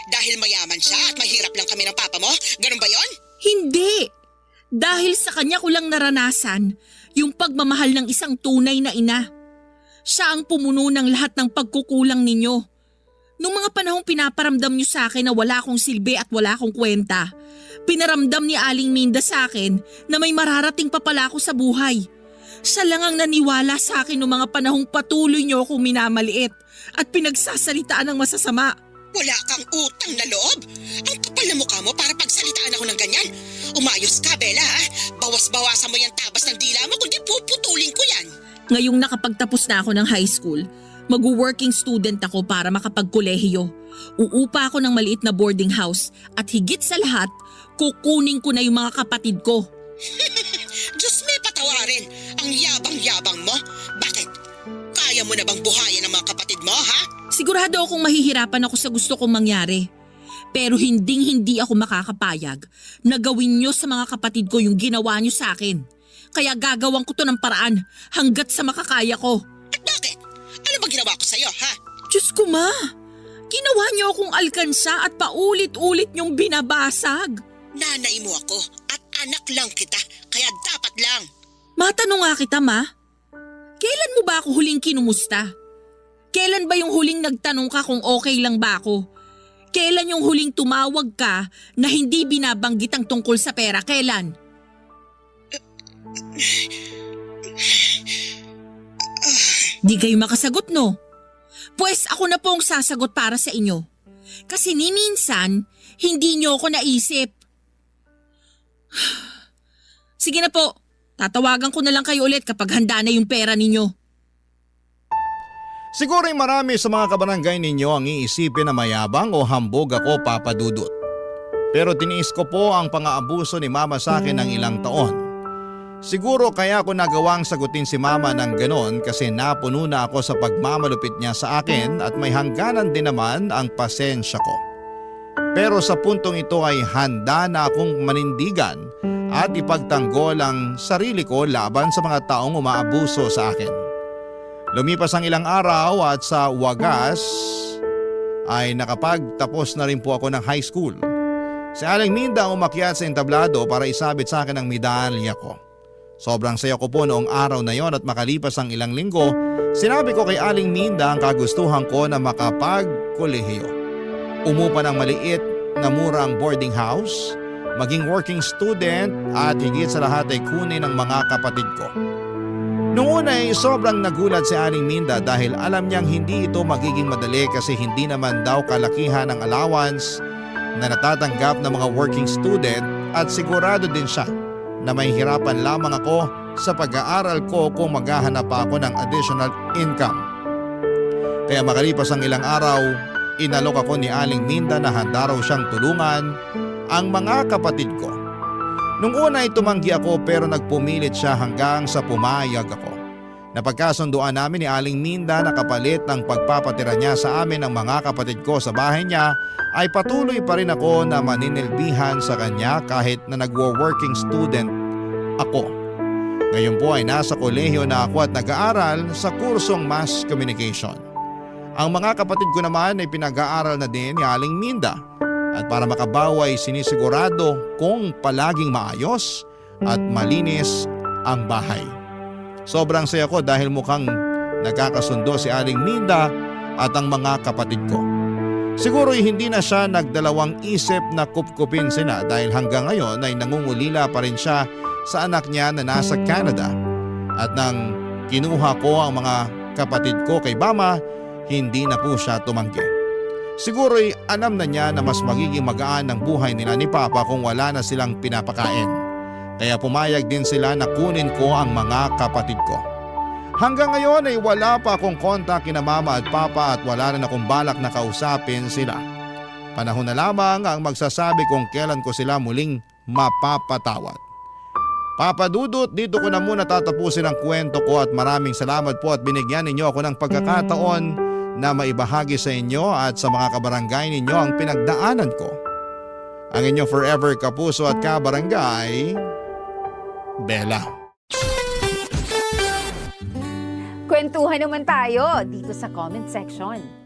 Dahil mayaman siya at mahirap lang kami ng papa mo? Ganun ba yon? Hindi! Dahil sa kanya ko lang naranasan yung pagmamahal ng isang tunay na ina. Siya ang pumuno ng lahat ng pagkukulang ninyo. Nung mga panahong pinaparamdam niyo sa akin na wala akong silbi at wala akong kwenta, pinaramdam ni Aling Minda sa akin na may mararating pa pala ako sa buhay. Siya lang ang naniwala sa akin noong mga panahong patuloy niyo akong minamaliit at pinagsasalitaan ng masasama. Wala kang utang na loob? Ang kapal na mukha mo para pagsalitaan ako ng ganyan. Umayos ka, Bella, ha? Bawas-bawasan mo yung tabas ng dila mo kundi puputulin ko yan. Ngayong nakapagtapos na ako ng high school, mag-working student ako para makapagkolehiyo. Uupa ako ng maliit na boarding house at higit sa lahat, kukunin ko na yung mga kapatid ko. Diyos may patawarin. Ang yabang-yabang mo. Bakit? Kaya mo na bang buhayin ang mga kapatid mo, ha? Sigurado akong mahihirapan ako sa gusto kong mangyari. Pero hindi ako makakapayag na gawin nyo sa mga kapatid ko yung ginawa nyo sa akin. Kaya gagawin ko to ng paraan hanggat sa makakaya ko. At bakit? Ano bang ginawa ko sa'yo, ha? Diyos ko ma, ginawa nyo akong alkansa at paulit-ulit nyong binabasag. Nanay mo ako at anak lang kita, kaya dapat lang. Matanong nga kita ma, kailan mo ba ako huling kinumusta? Kailan ba yung huling nagtanong ka kung okay lang ba ako? Kailan yung huling tumawag ka na hindi binabanggit ang tungkol sa pera? Kailan? Di kayo makasagot no? Pues ako na po ang sasagot para sa inyo. Kasi ni minsan, hindi nyo ako naisip. Sige na po, tatawagan ko na lang kayo ulit kapag handa na yung pera ninyo. Siguro'y marami sa mga kabarangay ninyo ang iisipin na mayabang o hambog ako, Papa Dudut. Pero tiniis ko po ang pang-aabuso ni Mama sa akin ng ilang taon. Siguro kaya ko nagawang sagutin si mama ng ganon kasi napuno na ako sa pagmamalupit niya sa akin at may hangganan din naman ang pasensya ko. Pero sa puntong ito ay handa na akong manindigan at ipagtanggol ang sarili ko laban sa mga taong umaabuso sa akin. Lumipas ang ilang araw at sa wagas ay nakapagtapos na rin po ako ng high school. Si Aling Minda ang umakyat sa entablado para isabit sa akin ang medalya ko. Sobrang saya ko po noong araw na yon at makalipas ang ilang linggo, sinabi ko kay Aling Minda ang kagustuhan ko na makapagkolehiyo. Umupa ng maliit na murang boarding house, maging working student at higit sa lahat ay kunin ng mga kapatid ko. Noong una ay sobrang nagulat si Aling Minda dahil alam niyang hindi ito magiging madali kasi hindi naman daw kalakihan ang allowance na natatanggap ng mga working student at sigurado din siya na may hirapan lamang ako sa pag-aaral ko kung maghahanap pa ako ng additional income. Kaya makalipas ang ilang araw, inalok ako ni Aling Minda na handa raw siyang tulungan ang mga kapatid ko. Nung una ay tumanggi ako pero nagpumilit siya hanggang sa pumayag ako. Napagkasunduan namin ni Aling Minda na kapalit ng pagpapatira niya sa amin ng mga kapatid ko sa bahay niya ay patuloy pa rin ako na maninilbihan sa kanya kahit na nagwo-working student ako. Ngayon po ay nasa kolehiyo na ako at nag-aaral sa kursong Mass Communication. Ang mga kapatid ko naman ay pinag-aaral na din ni Aling Minda at para makabawa ay sinisigurado kung palaging maayos at malinis ang bahay. Sobrang saya ko dahil mukhang nagkakasundo si Aling Minda at ang mga kapatid ko. Siguro hindi na siya nagdalawang isip na kupkupin sila dahil hanggang ngayon ay nangungulila pa rin siya sa anak niya na nasa Canada. At nang kinuha ko ang mga kapatid ko kay Mama, hindi na po siya tumanggi. Siguro ay alam na niya na mas magiging magaan ang buhay nila ni Papa kung wala na silang pinapakain. Kaya pumayag din sila na kunin ko ang mga kapatid ko. Hanggang ngayon ay wala pa akong kontak kina Mama at Papa at wala rin akong balak na kausapin sila. Panahon na lamang ang magsasabi kung kailan ko sila muling mapapatawad. Papa Dudut, dito ko na muna tatapusin ang kwento ko at maraming salamat po at binigyan ninyo ako ng pagkakataon na maibahagi sa inyo at sa mga kabarangay ninyo ang pinagdaanan ko. Ang inyong forever kapuso at kabarangay, Bella. Kwentuhan naman tayo dito sa comment section.